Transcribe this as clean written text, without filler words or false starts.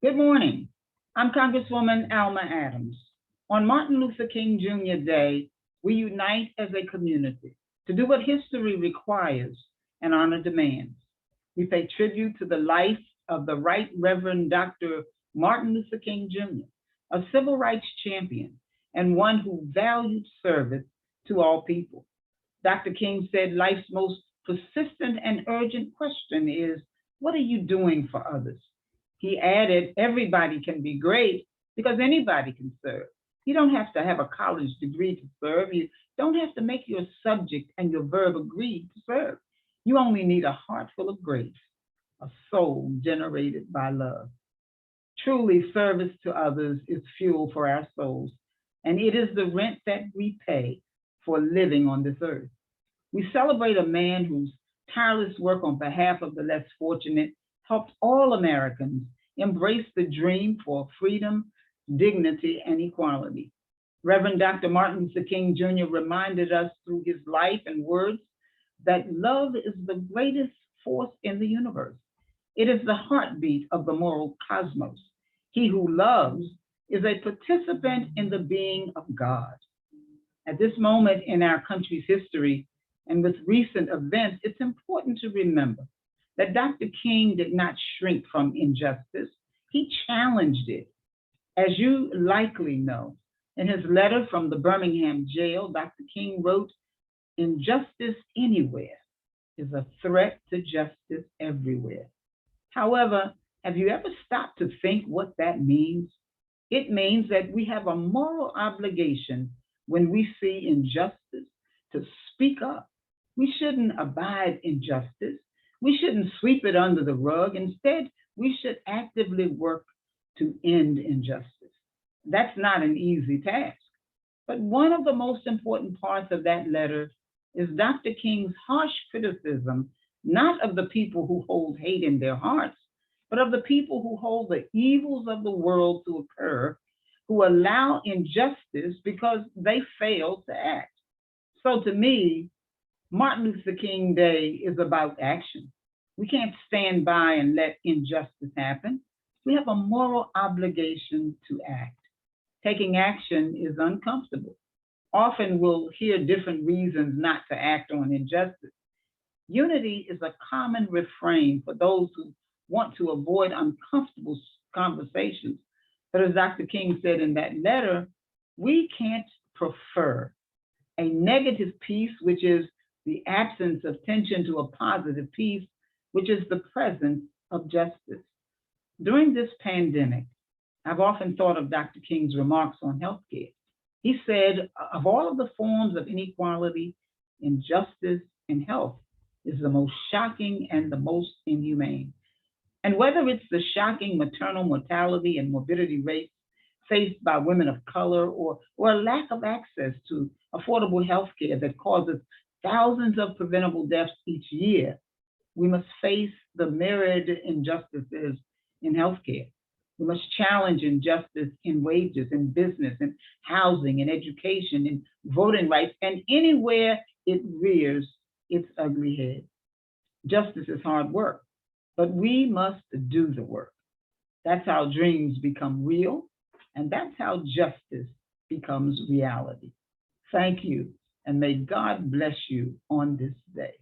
Good morning. I'm Congresswoman Alma Adams. On Martin Luther King Jr. Day, we unite as a community to do what history requires and honor demands. We pay tribute to the life of the Right Reverend Dr. Martin Luther King Jr., a civil rights champion and one who valued service to all people. Dr. King said life's most persistent and urgent question is, what are you doing for others? He added, everybody can be great because anybody can serve. You don't have to have a college degree to serve. You don't have to make your subject and your verb agree to serve. You only need a heart full of grace, a soul generated by love. Truly, service to others is fuel for our souls, and it is the rent that we pay for living on this earth. We celebrate a man whose tireless work on behalf of the less fortunate helped all Americans embrace the dream for freedom, dignity, and equality. Reverend Dr. Martin Luther King Jr. reminded us through his life and words that love is the greatest force in the universe. It is the heartbeat of the moral cosmos. He who loves is a participant in the being of God. At this moment in our country's history and with recent events, it's important to remember that Dr. King did not shrink from injustice, he challenged it. As you likely know, in his letter from the Birmingham jail, Dr. King wrote, injustice anywhere is a threat to justice everywhere. However, have you ever stopped to think what that means? It means that we have a moral obligation when we see injustice to speak up. We shouldn't abide injustice. We shouldn't sweep it under the rug. Instead, we should actively work to end injustice. That's not an easy task. But one of the most important parts of that letter is Dr. King's harsh criticism, not of the people who hold hate in their hearts, but of the people who hold the evils of the world to occur, who allow injustice because they fail to act. So to me, Martin Luther King Day is about action. We can't stand by and let injustice happen. We have a moral obligation to act. Taking action is uncomfortable. Often we'll hear different reasons not to act on injustice. Unity is a common refrain for those who want to avoid uncomfortable conversations. But as Dr. King said in that letter, we can't prefer a negative peace, which is the absence of tension, to a positive peace, which is the presence of justice. During this pandemic, I've often thought of Dr. King's remarks on healthcare. He said, of all of the forms of inequality, injustice in health is the most shocking and the most inhumane. And whether it's the shocking maternal mortality and morbidity rates faced by women of color or a lack of access to affordable health care that causes thousands of preventable deaths each year, we must face the myriad injustices in healthcare. We must challenge injustice in wages, in business, in housing, in education, in voting rights, and anywhere it rears its ugly head. Justice is hard work, but we must do the work. That's how dreams become real, and that's how justice becomes reality. Thank you, and may God bless you on this day.